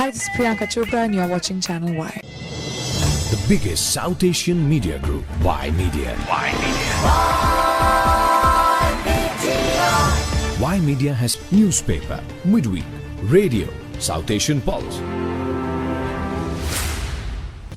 Hi, this is Priyanka Chopra and you're watching Channel Y. The biggest South Asian media group, Y Media. Y Media has newspaper, midweek, radio, South Asian Pulse.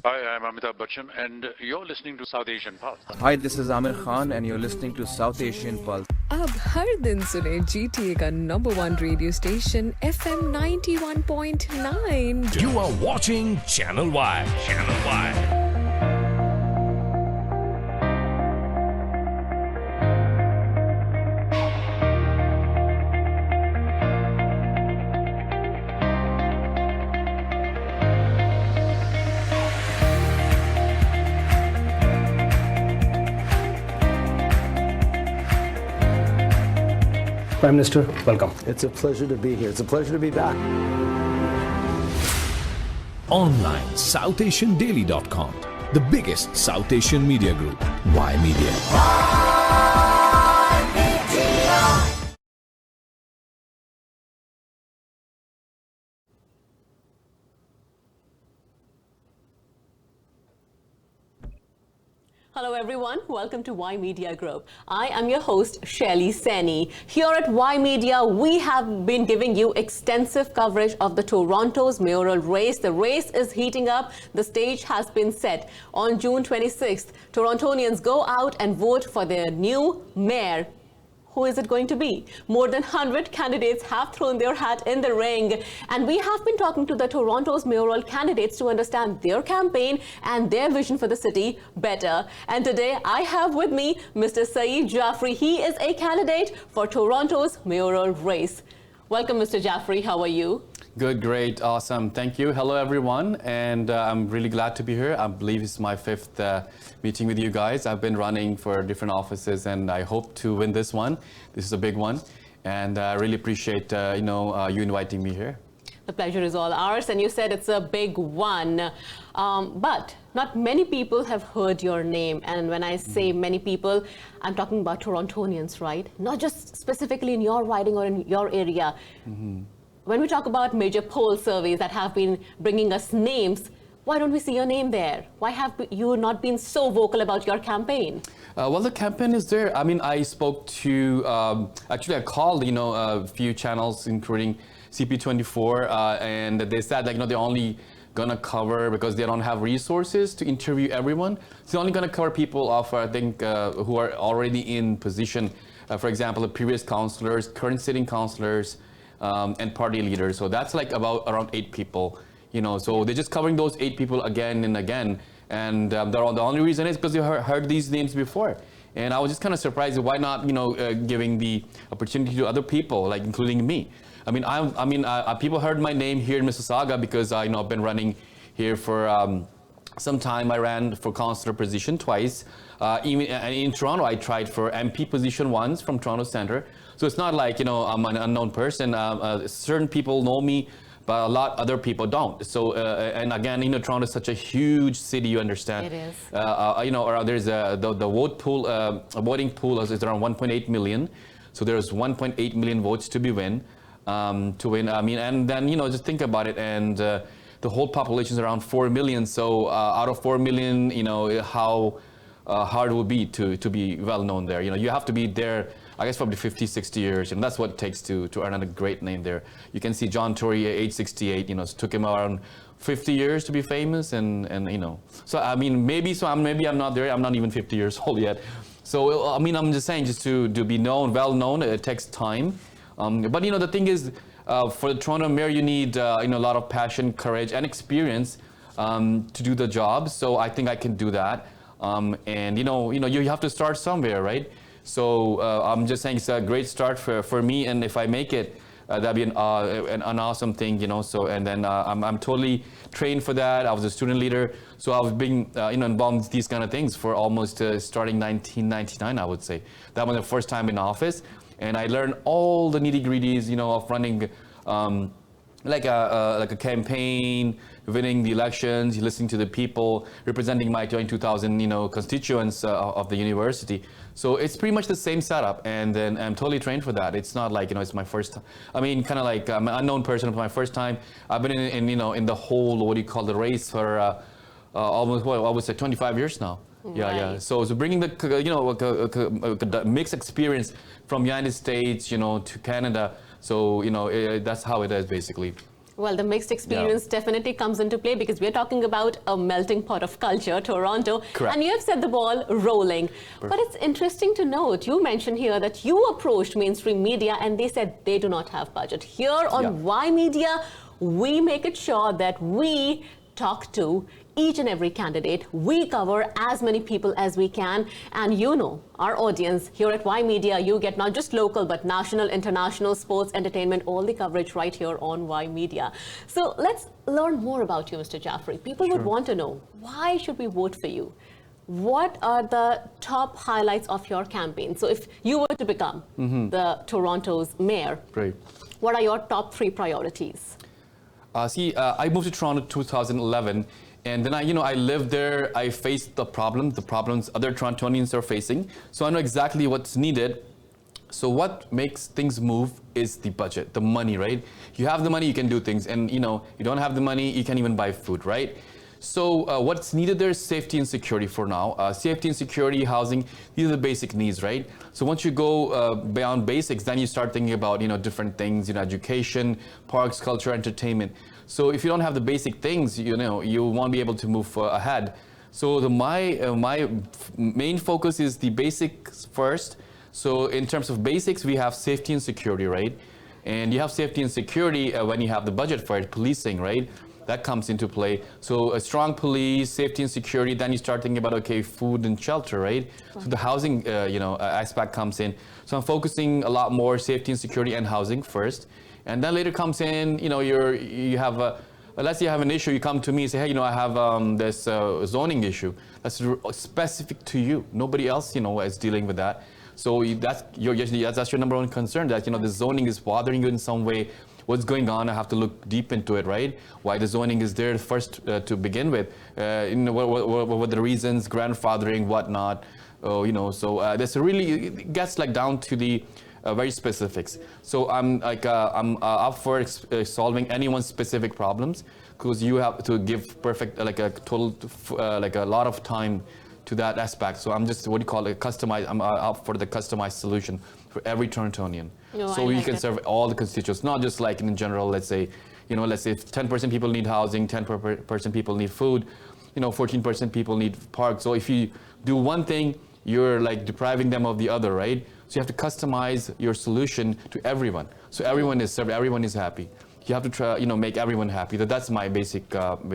Hi, I'm Amitabh Bachchan and you're listening to South Asian Pulse. Hi, this is Amir Khan and you're listening to South Asian Pulse. अब हर दिन सुने GTA का #1 radio station FM 91.9. You are watching Channel Y. Channel Y. Prime Minister, welcome. It's a pleasure to be here. It's a pleasure to be back. Online, SouthAsianDaily.com. The biggest South Asian media group, Y Media. Hello everyone, welcome to Y Media Group. I am your host Shelly Seni. Here at Y Media, we have been giving you extensive coverage of the Toronto's mayoral race. The race is heating up. The stage has been set. On June 26th, Torontonians go out and vote for their new mayor. Who is it going to be? More than 100 candidates have thrown their hat in the ring, and we have been talking to the Toronto's mayoral candidates to understand their campaign and their vision for the city better. And today I have with me Mr. SYED Jaffrey. He is a candidate for Toronto's mayoral race. Welcome, Mr. Jaffrey. How are you? Good, great, awesome. Thank you. Hello, everyone. And I'm really glad to be here. I believe it's my 5th meeting with you guys. I've been running for different offices and I hope to win this one. This is a big one. And I really appreciate, you inviting me here. The pleasure is all ours. And you said it's a big one. But not many people have heard your name. And when I say many people, I'm talking about Torontonians, right? Not just specifically in your riding or in your area. When we talk about major poll surveys that have been bringing us names, why don't we see your name there? Why have you not been so vocal about your campaign? Well, the campaign is there. I mean, I spoke to, actually I called, a few channels, including CP24, and they said, they're only gonna cover, because they don't have resources to interview everyone. So they're only gonna cover people of, I think, who are already in position. For example, the previous councillors, current sitting councillors, and party leaders. So that's around 8 people, so they're just covering those 8 people again and again. And the only reason is because they heard these names before. And I was just kind of surprised, why not, giving the opportunity to other people, including me. People heard my name here in Mississauga because I've been running here for some time. I ran for councillor position twice. Even in Toronto, I tried for MP position once from Toronto Centre. So it's not like, I'm an unknown person. Certain people know me, but a lot other people don't. So, and again, Toronto is such a huge city, you understand. It is. There's the voting pool is around 1.8 million. So there's 1.8 million votes to win. And then, just think about it. And the whole population is around 4 million. So out of 4 million, how hard it would be to be well known there. You have to be there, I guess, probably 50, 60 years, and that's what it takes to earn a great name there. You can see John Tory, age 68, it took him around 50 years to be famous, and So maybe I'm not there. I'm not even 50 years old yet. So I'm just saying, just to be known, well known, it takes time. But the thing is, for the Toronto mayor, you need a lot of passion, courage, and experience to do the job. So I think I can do that. And you have to start somewhere, right? So I'm just saying it's a great start for me, and if I make it, that'd be an awesome thing, So and then I'm totally trained for that. I was a student leader, so I've been involved in these kind of things for almost starting 1999, I would say. That was the first time in office, and I learned all the nitty-gritties, of running like a campaign, winning the elections, listening to the people, representing my 22,000 constituents of the university. So it's pretty much the same setup, and then I'm totally trained for that. It's not like it's my first time. I mean, kind of like I'm an unknown person for my first time. I've been in the whole the race for almost I would say 25 years now. Yeah. So bringing the mixed experience from United States to Canada. So that's how it is basically. Well, the mixed experience definitely comes into play because we're talking about a melting pot of culture, Toronto. Correct. And you have set the ball rolling. Perfect. But it's interesting to note, you mentioned here that you approached mainstream media and they said they do not have budget. Here on Y Media, we make it sure that we talk to each and every candidate. We cover as many people as we can. And our audience here at Y Media, you get not just local, but national, international, sports, entertainment, all the coverage right here on Y Media. So let's learn more about you, Mr. Jaffrey. People would want to know, why should we vote for you? What are the top highlights of your campaign? So if you were to become the Toronto's mayor, what are your top 3 priorities? I moved to Toronto in 2011. And then I lived there. I faced the problems other Torontonians are facing. So I know exactly what's needed. So what makes things move is the budget, the money, right? You have the money, you can do things. And you don't have the money, you can't even buy food, right? So what's needed there is safety and security for now. Safety and security, housing, these are the basic needs, right? So once you go beyond basics, then you start thinking about, different things, education, parks, culture, entertainment. So if you don't have the basic things, you won't be able to move ahead. So my main focus is the basics first. So in terms of basics, we have safety and security, right? And you have safety and security when you have the budget for it, policing, right? That comes into play. So a strong police, safety and security, then you start thinking about, okay, food and shelter, right? So the housing, aspect comes in. So I'm focusing a lot more safety and security and housing first. And then later comes in, you have let's say you have an issue, you come to me and say, hey, I have this zoning issue. That's specific to you. Nobody else, is dealing with that. So that's your number one concern, that, the zoning is bothering you in some way. What's going on? I have to look deep into it, right? Why the zoning is there first to begin with. What were the reasons, grandfathering, whatnot. So this really it gets down to the very specifics. So I'm up for solving anyone's specific problems, because you have to give perfect a lot of time to that aspect. So I'm just customized. I'm up for the customized solution for every Torontonian. So we can serve all the constituents, not just in general. Let's say, let's say if 10% people need housing, 10% people need food, 14% people need parks. So if you do one thing, you're depriving them of the other, right? So you have to customize your solution to everyone. So everyone is served, everyone is happy. You have to try, make everyone happy. That's my basic platform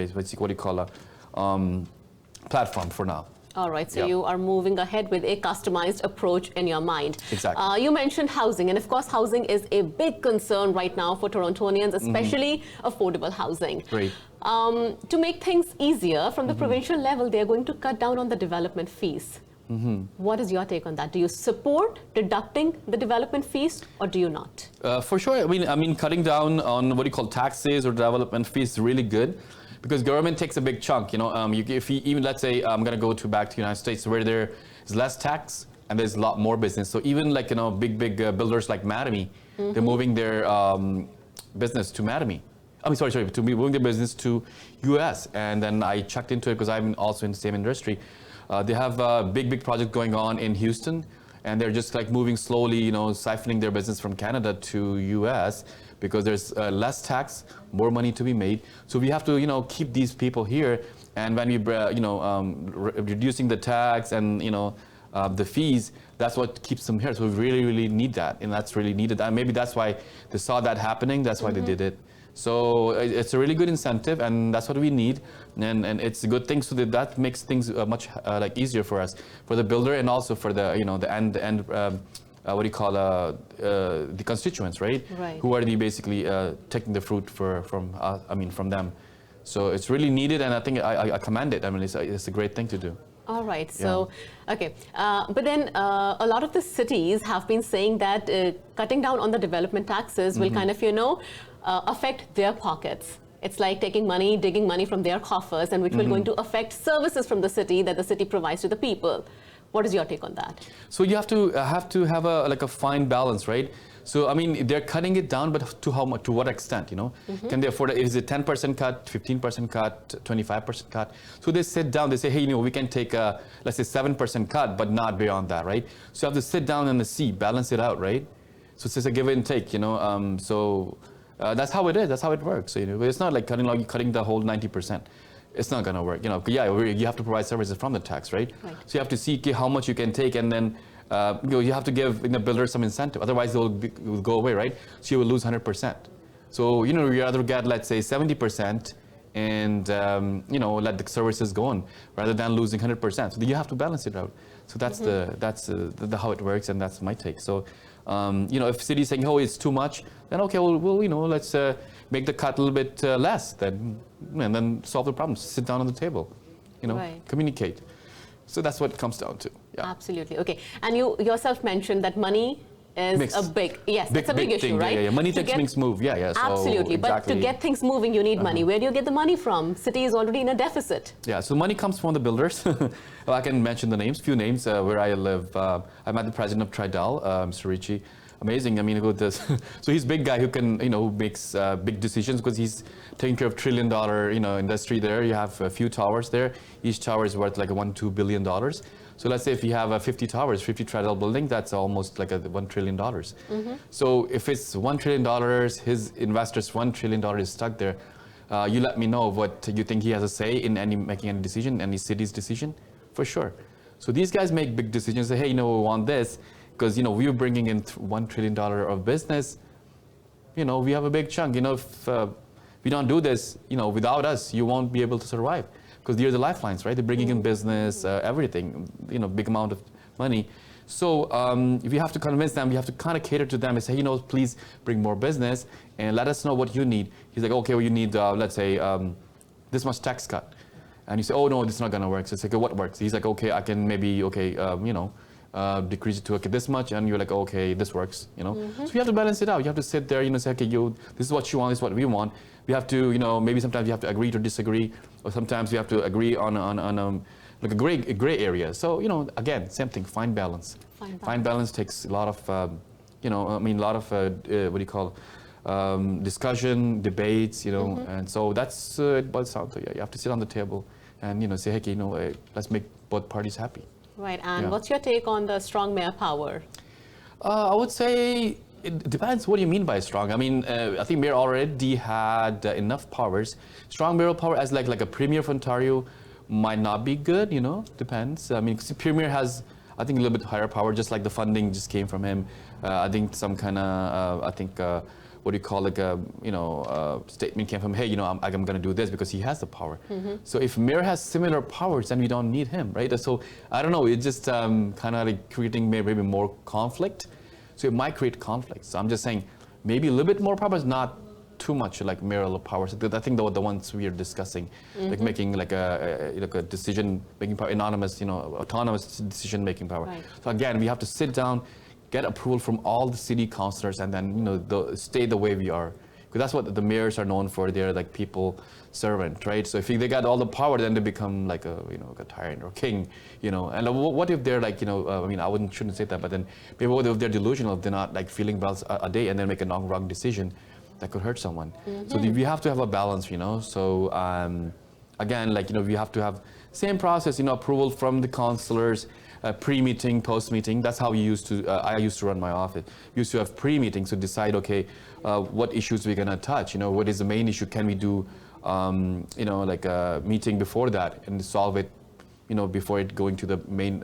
for now. All right, so you are moving ahead with a customized approach in your mind. Exactly. You mentioned housing, and of course, housing is a big concern right now for Torontonians, especially affordable housing. Great. To make things easier, from the provincial level, they're going to cut down on the development fees. What is your take on that? Do you support deducting the development fees, or do you not? For sure. I mean, cutting down on taxes or development fees is really good, because government takes a big chunk. If you even, let's say I'm going to go back to the United States, where there is less tax and there's a lot more business. So even big builders like Mattamy, they're moving their business to Mattamy. To moving their business to US. And then I checked into it because I'm also in the same industry. They have a big project going on in Houston, and they're just moving slowly, siphoning their business from Canada to US, because there's less tax, more money to be made. So we have to, keep these people here. And when we, reducing the tax and, the fees, that's what keeps them here. So we really need that, and that's really needed. And maybe that's why they saw that happening. That's why they did it. So it's a really good incentive, and that's what we need, and it's a good thing. So that makes things much easier for us, for the builder, and also for the the end the constituents, right? Who are basically taking the fruit from them. So it's really needed, and I think I commend it. I mean, it's a great thing to do. All right. So, okay. But then a lot of the cities have been saying that cutting down on the development taxes will kind of, affect their pockets. It's like taking money, digging money from their coffers, and which will going to affect services from the city that the city provides to the people. What is your take on that? So you have to have a like a fine balance, right? So I mean, they're cutting it down, but to how much? To what extent? You know, can they afford it? Is it 10% cut, 15% cut, 25% cut? So they sit down. They say, hey, you know, we can take a let's say 7% cut, but not beyond that, right? So you have to sit down and see, balance it out, right? So it's just a give and take, you know. That's how it is. That's how it works. So, you know, it's not like cutting the whole 90%. It's not going to work. You know, yeah, you have to provide services from the tax, right? So you have to see how much you can take, and then you have to give the builders some incentive. Otherwise, it will go away, right? So you will lose 100%. So you know, you rather get, let's say, 70% and you know, let the services go on rather than losing 100%. So you have to balance it out. So that's the how it works, and that's my take. So. You know, if city is saying, oh, it's too much, then okay, well you know, let's make the cut a little bit less, and then solve the problem. Sit down on the table, you know, communicate. So that's what it comes down to. Yeah. Absolutely. Okay. And you yourself mentioned that money is a big it's a big issue, thing, right? Yeah. Money takes things move. Yeah. So absolutely. Exactly. But to get things moving, you need money. Where do you get the money from? City is already in a deficit. Yeah. So money comes from the builders. Well, I can mention the names, few names where I live. I met the president of Tridal, Mr. Ricci. Amazing. I mean, so he's a big guy who can, you know, makes big decisions because he's taking care of $1 trillion, you know, industry there. You have a few towers there. Each tower is worth like $1-2 billion. So let's say if you have 50 towers, 50 Tridal building, that's almost like $1 trillion. So if it's $1 trillion, his investors $1 trillion is stuck there. You let me know what you think he has a say in making any decision, any city's decision, for sure. So these guys make big decisions. Say, hey, you know, we want this. Because, you know, we're bringing in $1 trillion of business, you know, we have a big chunk. You know, if we don't do this, you know, without us, you won't be able to survive. Because they're the lifelines, right? They're bringing in business, everything, you know, big amount of money. So if you have to convince them, you have to kind of cater to them and say, you know, please bring more business and let us know what you need. He's like, okay, well, you need, let's say, this much tax cut. And you say, oh, no, this is not going to work. So it's like, okay, what works? He's like, okay, I can maybe, okay, you know, decrease it to okay, this much, and you're like, okay, this works, you know. So you have to balance it out. You have to sit there, you know, say, okay, this is what you want, this is what we want. We have to, you know, maybe sometimes you have to agree to disagree, or sometimes you have to agree on like a gray area. So, you know, again, same thing, find balance. Find balance takes a lot of, you know, I mean, a lot of, what do you call, discussion, debates, you know, and so that's it boils down to, yeah, you have to sit on the table and, you know, say, hey, you know, let's make both parties happy. Right, and what's your take on the strong mayor power? I would say it depends what you mean by strong. I mean, I think mayor already had enough powers. Strong mayoral power as like a premier of Ontario might not be good, you know, depends. I mean, premier has, I think, a little bit higher power, just like the funding just came from him. I think some kind of, I think, what do you call, like a, you know, statement came from, hey, you know, I'm going to do this because he has the power. So if mayor has similar powers, then we don't need him, right? So I don't know, it's just kind of like creating maybe more conflict. So it might create conflict. So I'm just saying maybe a little bit more power, but not too much like mayoral powers. I think the ones we are discussing, like making like a decision-making power, anonymous, you know, autonomous decision-making power. Right. So again, we have to sit down, get approval from all the city councillors, and then, you know, stay the way we are. Because that's what the mayors are known for. They're like people servant, right? So if they got all the power, then they become like a, you know, like a tyrant or king, you know. And what if they're like, you know, I mean, shouldn't say that, but then maybe what if they're delusional, if they're not like feeling well a day and then make a wrong decision that could hurt someone. So we have to have a balance, you know. So again, like, you know, we have to have same process, you know, approval from the councillors, pre-meeting, post-meeting. That's how we used to, I used to run my office. We used to have pre-meetings to decide, okay, what issues we're gonna touch, you know, what is the main issue, can we do, you know, like a meeting before that and solve it, you know, before it going to the main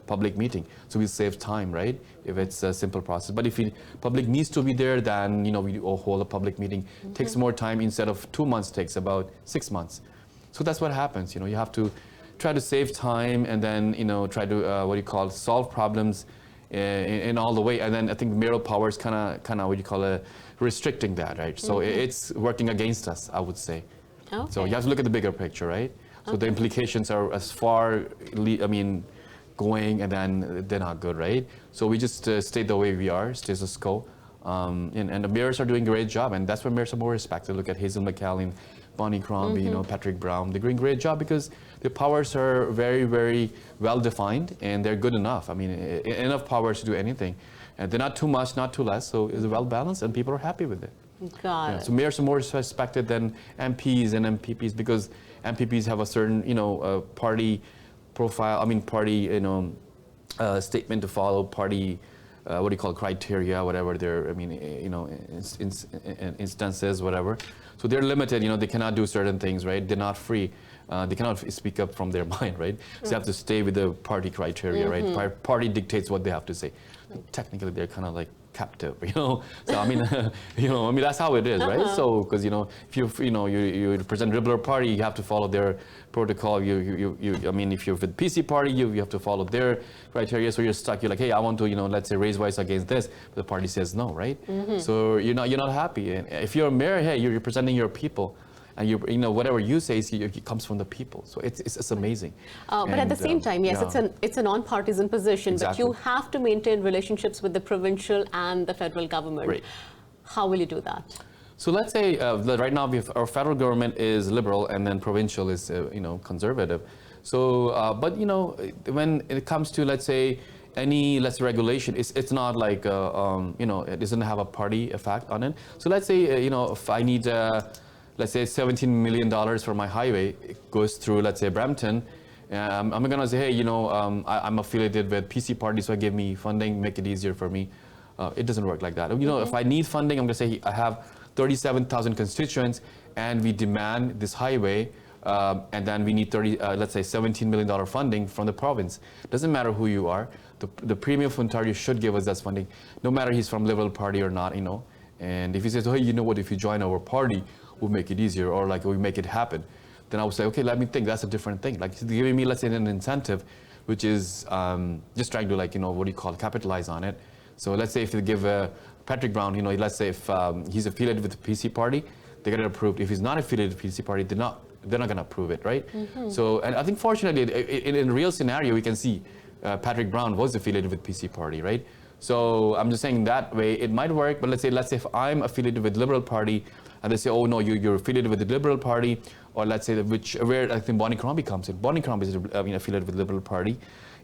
public meeting. So we save time, right, if it's a simple process. But if public needs to be there, then, you know, we hold a public meeting. Takes more time. Instead of 2 months, takes about 6 months. So that's what happens, you know, you have to try to save time and then, you know, try to, solve problems in all the way. And then I think mayoral power is kind of, restricting that, right? So it's working against us, I would say. Okay. So you have to look at the bigger picture, right? So the implications are as far, going, and then they're not good, right? So we just stay the way we are, status quo. And the mayors are doing a great job, and that's why mayors are more respected. Look at Hazel McCallan, Bonnie Crombie, Patrick Brown. They're doing a great job because their powers are very, very well defined, and they're good enough. I mean, enough powers to do anything. And they're not too much, not too less, so it's well balanced, and people are happy with it. Got it. So mayors are more respected than MPs and MPPs because MPPs have a certain, party profile. I mean, party, statement to follow, party, criteria, whatever their, instances, whatever. So they're limited. They cannot do certain things, right? They're not free. They cannot speak up from their mind, right? So they have to stay with the party criteria, right? Party dictates what they have to say. Technically, they're kind of like captive, So I mean, that's how it is, right? So because if you represent a Liberal Party, you have to follow their protocol. I mean, if you're with PC Party, you have to follow their criteria. So you're stuck. You're like, hey, I want to, let's say raise voice against this, but the party says no, right? So you're not happy. And if you're a mayor, hey, you're representing your people. And whatever you say it comes from the people, so it's amazing. But at the same time, yes, it's a non-partisan position, Exactly. but you have to maintain relationships with the provincial and the federal government. Right. How will you do that? So let's say right now our federal government is liberal and then provincial is conservative. So but when it comes to, let's say, any regulation, it's not like it doesn't have a party effect on it. So let's say if I need let's say $17 million for my highway, it goes through, let's say, Brampton. I'm going to say, hey, I'm affiliated with PC Party, so give me funding, make it easier for me. It doesn't work like that. If I need funding, I'm going to say, I have 37,000 constituents, and we demand this highway, and then we need let's say $17 million funding from the province. Doesn't matter who you are. The Premier of Ontario should give us that funding, no matter he's from Liberal Party or not, And if he says, hey, you know what, if you join our party, we'll make it easier, or like we'll make it happen, then I would say, okay, let me think, that's a different thing. Like giving me, let's say, an incentive, which is just trying to capitalize on it. So let's say if they give Patrick Brown, let's say if he's affiliated with the PC Party, they get it approved. If he's not affiliated with the PC Party, they're not going to approve it, right? So, and I think fortunately, in a real scenario, we can see Patrick Brown was affiliated with PC Party, right? So I'm just saying that way it might work, but let's say if I'm affiliated with Liberal Party, and they say, oh no, you're affiliated with the Liberal Party, or let's say where I think Bonnie Crombie comes in. Bonnie Crombie is affiliated with the Liberal Party,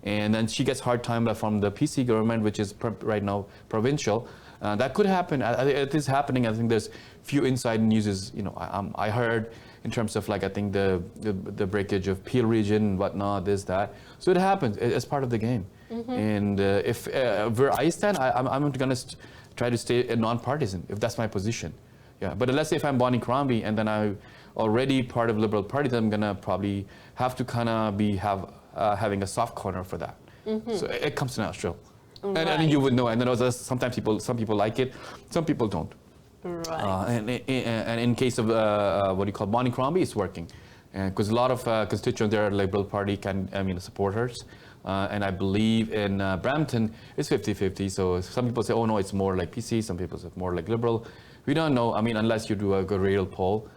and then she gets hard time from the PC government, which is right now provincial. That could happen. It is happening. I think there's few inside news. I heard in terms of I think the breakage of Peel region and whatnot, this, that. So it happens. It's part of the game. And if where I stand, I'm going to try to stay non-partisan if that's my position. Yeah, but let's say if I'm Bonnie Crombie and then I'm already part of Liberal Party, then I'm gonna probably have to kind of having a soft corner for that. So it comes natural, Right. and you would know. And then sometimes some people like it, some people don't. Right. And in case of Bonnie Crombie, it's working, because a lot of constituents there are Liberal Party supporters. And I believe in Brampton, it's 50-50. So some people say, oh no, it's more like PC. Some people say more like Liberal. We don't know. Unless you do a good real poll.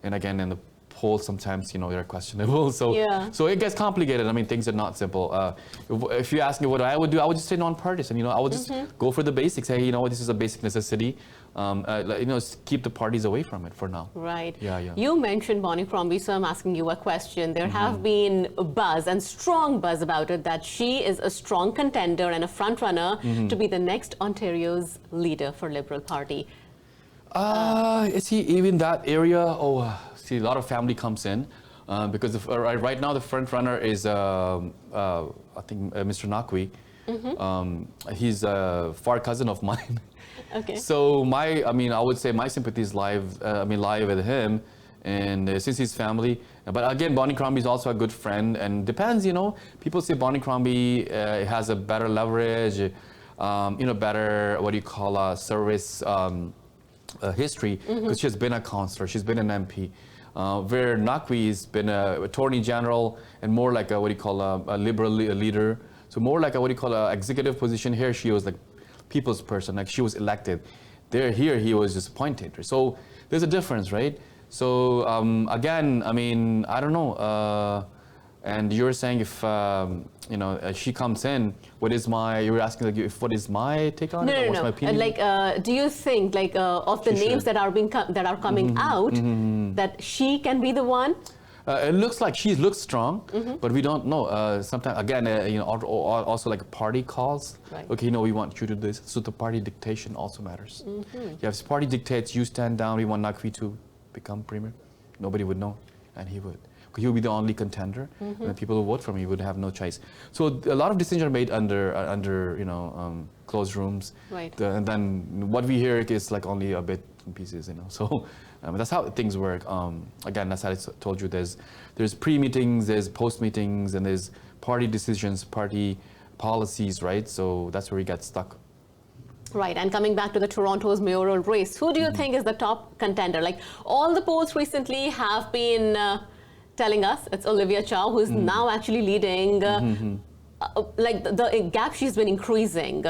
And again, in the polls, sometimes, they're questionable. So, so it gets complicated. Things are not simple. If you ask me what I would do, I would just say non-partisan. I would just go for the basics. Say, this is a basic necessity. Keep the parties away from it for now. Right. Yeah. You mentioned Bonnie Crombie, so I'm asking you a question. There have been a buzz and strong buzz about it that she is a strong contender and a front runner to be the next Ontario's leader for Liberal Party. Is he even that area? See, a lot of family comes in because right now the front runner is I think Mr. Nakwi. He's a far cousin of mine. Okay. So I would say my sympathy is live with him, and since he's family. But again, Bonnie Crombie is also a good friend, and depends. People say Bonnie Crombie has a better leverage, better service. History, because she's been a councillor, she's been an MP, where Nakwi has been a attorney general and more like a liberal leader. So more like a executive position. Here she was like people's person, like she was elected. Here he was just appointed. So there's a difference, right? So again, I don't know. And you're saying if she comes in, you're asking like what is my take on it? Or what's my opinion? Do you think of the names that are coming out that she can be the one? It looks like she looks strong, but we don't know. Sometimes again, also like party calls. Right. Okay, we want you to do this. So the party dictation also matters. Yeah, if party dictates, you stand down. We want Naqvi to become premier. Nobody would know, and he would. He would be the only contender, and the people who vote for me would have no choice. So a lot of decisions are made under closed rooms. Right. And then what we hear is like only a bit and pieces, So that's how things work. Again, that's how I told you. There's pre-meetings, there's post-meetings, and there's party decisions, party policies, right? So that's where we get stuck. Right, and coming back to the Toronto's mayoral race, who do you think is the top contender? Like all the polls recently have been telling us it's Olivia Chow, who is now actually leading. The gap she's been increasing.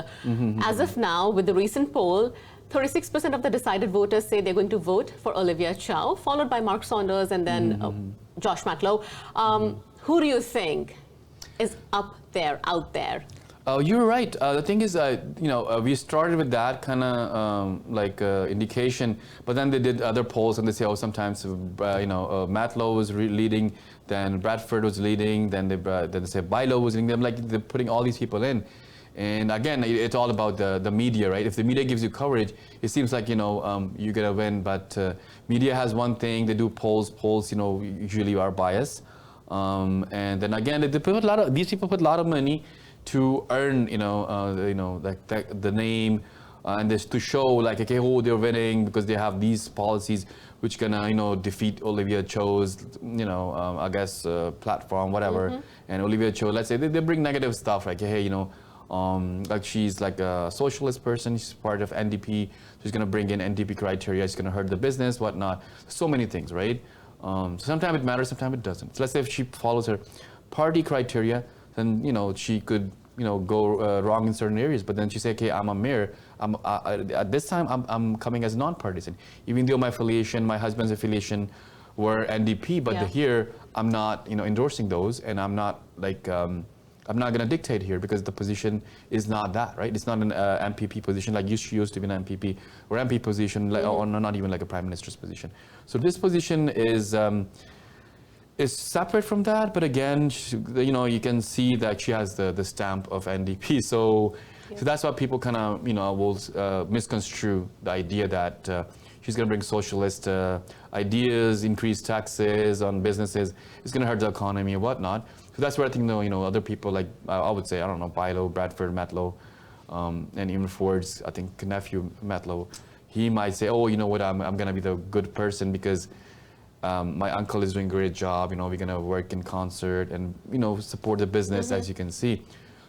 As of now, with the recent poll, 36% of the decided voters say they're going to vote for Olivia Chow, followed by Mark Saunders and then Josh McLeod. Who do you think is out there? You're right. The thing is, we started with that kind of indication, but then they did other polls and they say, sometimes Matt Lowe was leading, then Bradford was leading, then they say Bilo was leading. They're putting all these people in, and again, it's all about the media, right? If the media gives you coverage, it seems like you're gonna win. But media has one thing. They do polls. Polls, usually are biased, and then again, these people put a lot of money to earn, the name, and this to show like, okay, they're winning because they have these policies which gonna, defeat Olivia Cho's, platform, whatever. And Olivia Cho, let's say they bring negative stuff, like, hey, like she's like a socialist person, she's part of NDP, she's gonna bring in NDP criteria, she's gonna hurt the business, whatnot. So many things, right? So sometimes it matters, sometimes it doesn't. So let's say if she follows her party criteria, then she could go wrong in certain areas. But then she say, okay, I'm a mayor. At this time, I'm coming as non-partisan, even though my husband's affiliation were NDP. But here, I'm not endorsing those, and I'm not I'm not going to dictate here because the position is not that, right? It's not an MPP position like she used to be an MPP or MP position, or not even like a prime minister's position. So this position is separate from that, but again, you can see that she has the stamp of NDP. So that's why people kind of, will misconstrue the idea that she's going to bring socialist ideas, increase taxes on businesses. It's going to hurt the economy and whatnot. So that's where I think, other people like, I would say, I don't know, Bilo, Bradford, Matt Lowe, and even Ford's, I think, nephew, Matt Lowe, he might say, oh, you know what, I'm going to be the good person because my uncle is doing a great job, we're going to work in concert and, support the business, as you can see.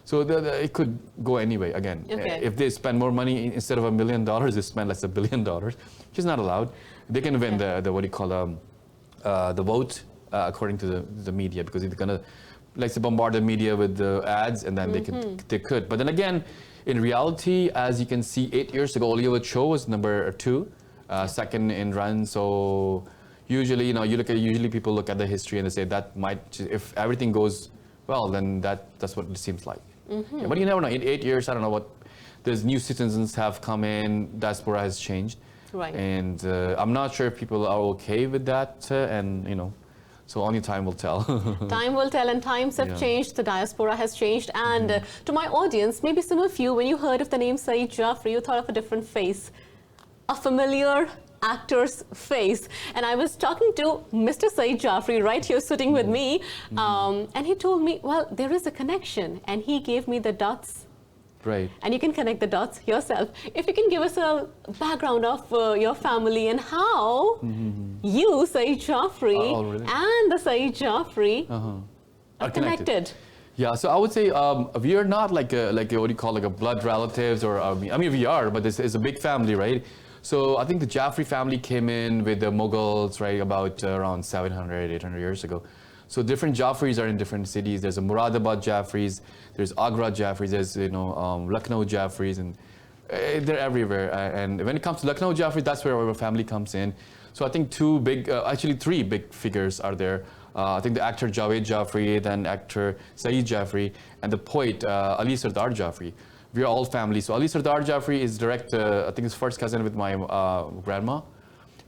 So it could go anyway. Again, if they spend more money, instead of $1 million, they spend less than $1 billion, which is not allowed. They can win the what do you call the vote according to the media, because they're going to, like, to bombard the media with the ads, and then they could. But then again, in reality, as you can see, 8 years ago, Olivia Cho was number 2, second in run. So usually, usually people look at the history and they say that might, if everything goes well, then that's what it seems like. Yeah, but you never know. In 8 years, I don't know what. There's new citizens have come in. Diaspora has changed, right? And I'm not sure if people are okay with that, and so only time will tell. Time will tell, and times have changed. The diaspora has changed, and to my audience, maybe some of you, when you heard of the name SYED Jaffrey, you thought of a different face, a familiar actor's face. And I was talking to Mr. SYED Jaffrey right here sitting with me, and he told me, well, there is a connection, and he gave me the dots. Right. And you can connect the dots yourself. If you can give us a background of your family and how you, SYED Jaffrey, and the SYED Jaffrey are connected. Yeah, so I would say we are not like what do you call, like a blood relatives, or I mean we are, but it's a big family, right? So I think the Jaffrey family came in with the Mughals, right, about around 700, 800 years ago. So different Jaffreys are in different cities. There's a Muradabad Jaffreys, there's Agra Jaffreys, there's Lucknow Jaffreys, and they're everywhere. And when it comes to Lucknow Jaffrey, that's where our family comes in. So I think 3 big figures are there. I think the actor Javed Jaffrey, then actor SYED Jaffrey, and the poet Ali Sardar Jaffrey. We are all family. So Ali Sardar Jaffrey is direct, I think his first cousin with my grandma.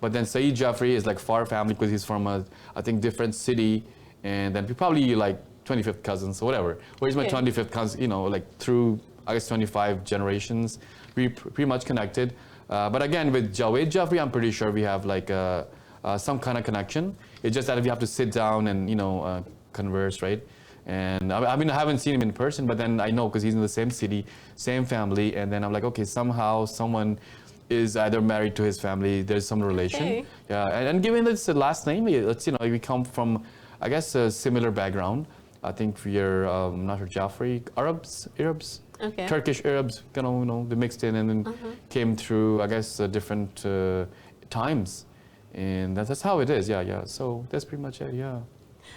But then SYED Jaffrey is like far family because he's from a, I think, different city. And then we probably like 25th cousins or whatever. Where's my 25th cousin, you know, like through, I guess, 25 generations. We pretty much connected. But again, with Javed Jaffrey, I'm pretty sure we have like some kind of connection. It's just that we have to sit down and, you know, converse, right? And I mean, I haven't seen him in person, but then I know because he's in the same city, same family. And then I'm like, okay, somehow someone is either married to his family. There's some relation. Okay. Yeah, and given it's the last name, it's, you know, we come from, I guess, a similar background. I think we are, I'm not sure, Jaffrey, Arabs, okay. Turkish Arabs, you know, they mixed in and then came through, I guess, different times. And that's how it is, yeah. So that's pretty much it, yeah.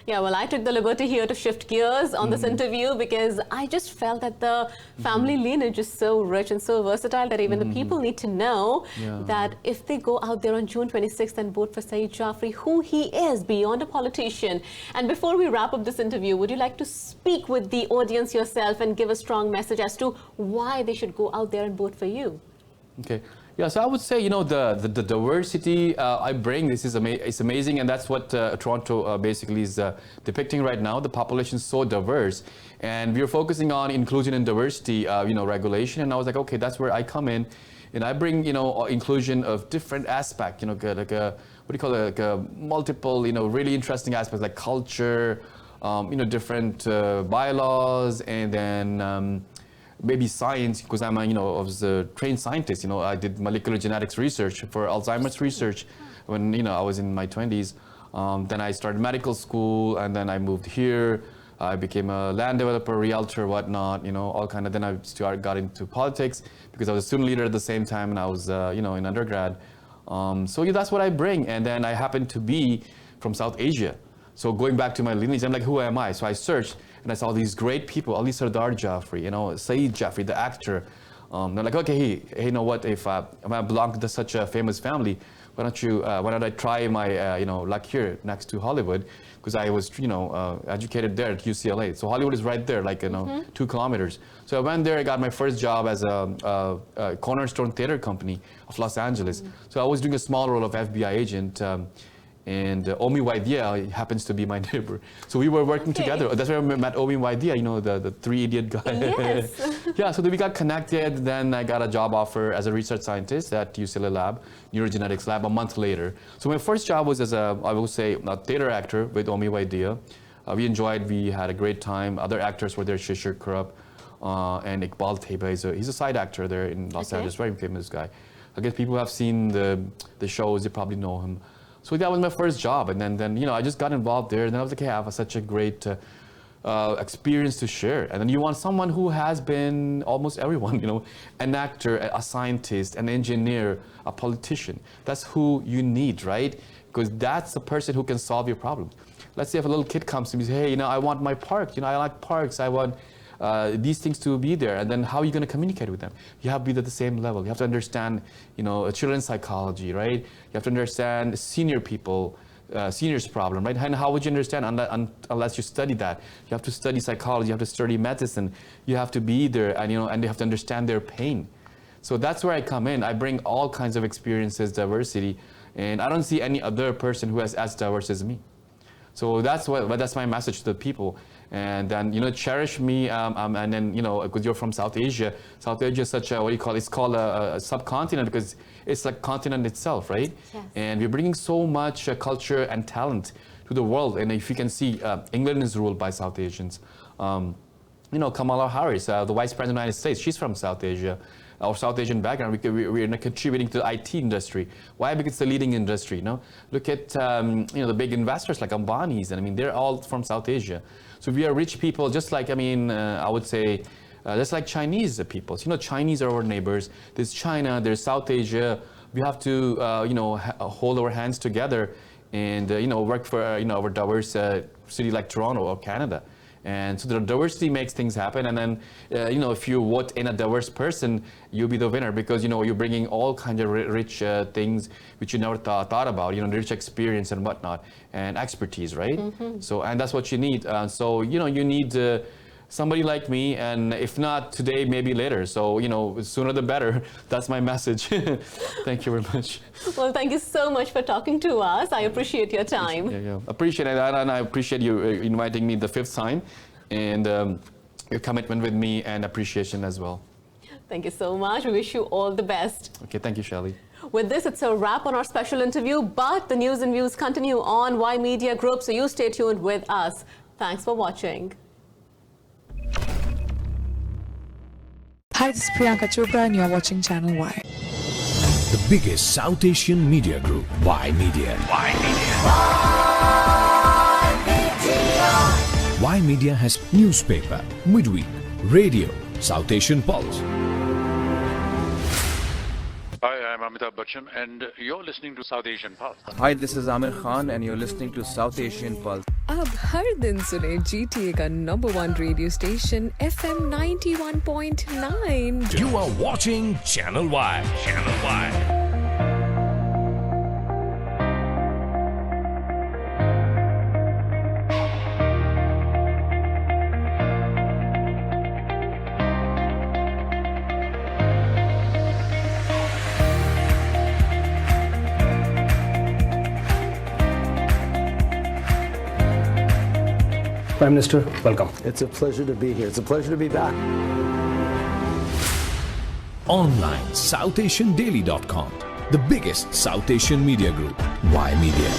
Yeah, well, I took the liberty here to shift gears on this interview because I just felt that the family lineage is so rich and so versatile that even the people need to know that if they go out there on June 26th and vote for SYED Jaffrey, who he is beyond a politician. And before we wrap up this interview, would you like to speak with the audience yourself and give a strong message as to why they should go out there and vote for you? Okay. Yeah, so I would say, you know, the diversity I bring, it's amazing, and that's what Toronto basically is depicting right now. The population is so diverse, and we're focusing on inclusion and diversity, you know, regulation. And I was like, okay, that's where I come in, and I bring, you know, inclusion of different aspects, you know, like a, what do you call it, like a multiple, you know, really interesting aspects like culture, you know, different bylaws, and then maybe science, because I'm a, you know, I was a trained scientist. You know, I did molecular genetics research for Alzheimer's research when, you know, I was in my 20s. Then I started medical school, and then I moved here. I became a land developer, realtor, whatnot, you know, all kind of. Then I got into politics because I was a student leader at the same time, and I was, you know, in undergrad. So yeah, that's what I bring. And then I happen to be from South Asia. So going back to my lineage, I'm like, who am I? So I searched, and I saw these great people, Ali Sardar Jaffrey, you know, SYED Jaffrey, the actor. They're like, okay, hey, you know what? If I belong to such a famous family, why don't I try my, you know, luck here next to Hollywood? Because I was, you know, educated there at UCLA. So Hollywood is right there, like, you know, 2 kilometers. So I went there. I got my first job as a Cornerstone Theater Company of Los Angeles. So I was doing a small role of FBI agent. And Omi Waidia happens to be my neighbor. So we were working together. That's where I met Omi Waidia, you know, the 3-idiot guy. Yes. Yeah, so we got connected. Then I got a job offer as a research scientist at UCLA lab, neurogenetics lab, a month later. So my first job was as a, I will say, a theater actor with Omi Waidia. We had a great time. Other actors were there, Shishir Kurup and Iqbal Taiba. He's a side actor there in Los Angeles, very famous guy. I guess people who have seen the shows, they probably know him. So that was my first job, and then you know, I just got involved there, and then I was like, hey, I have such a great experience to share. And then you want someone who has been almost everyone, you know, an actor, a scientist, an engineer, a politician. That's who you need, right? Because that's the person who can solve your problems. Let's say if a little kid comes to me and says, hey, you know, I want my park, you know, I like parks, I want these things to be there, and then how are you going to communicate with them? You have to be at the same level. You have to understand, you know, children's psychology, right? You have to understand senior people, seniors' problem, right? And how would you understand unless you study that? You have to study psychology. You have to study medicine. You have to be there, and you know, and you have to understand their pain. So that's where I come in. I bring all kinds of experiences, diversity, and I don't see any other person who is as diverse as me. So that's my message to the people. And then, you know, cherish me, and then, you know, because you're from South Asia. South Asia is such a, what do you call it? It's called a subcontinent because it's like continent itself, right? Yes. And we're bringing so much culture and talent to the world. And if you can see, England is ruled by South Asians. You know, Kamala Harris, the Vice President of the United States, she's from South Asia. Or South Asian background, we're contributing to the IT industry. Why? Because it's the leading industry, you know? Look at, you know, the big investors like Ambani's, and I mean, they're all from South Asia. So we are rich people, just like, I mean, I would say, just like Chinese people. So, you know, Chinese are our neighbors. There's China, there's South Asia. We have to, you know, hold our hands together and, you know, work for, you know, our diverse city like Toronto or Canada. And so the diversity makes things happen. And then, if you vote in a diverse person, you'll be the winner because, you're bringing all kinds of rich things which you never thought about, rich experience and whatnot and expertise, right? So, and that's what you need. You need somebody like me, and if not today, maybe later. So, sooner the better. That's my message. Thank you very much. Well, thank you so much for talking to us. I appreciate your time. Yeah. Appreciate it, and I appreciate you inviting me the 5th time, and your commitment with me and appreciation as well. Thank you so much. We wish you all the best. Okay, thank you, Shelly. With this, it's a wrap on our special interview, but the news and views continue on Y Media Group, so you stay tuned with us. Thanks for watching. Hi, this is Priyanka Chopra and you're watching Channel Y. The biggest South Asian media group, Y Media. Y Media has newspaper, midweek, radio, South Asian Pulse. Hi, I'm Amitabh Bachchan, and you're listening to South Asian Pulse. Hi, this is Amir Khan and you're listening to South Asian Pulse. अब हर दिन सुने GTA का number 1 radio station FM 91.9। You are watching Channel Y. Channel Y. Prime Minister, welcome. It's a pleasure to be here. It's a pleasure to be back. Online, SouthAsianDaily.com. The biggest South Asian media group, Y Media.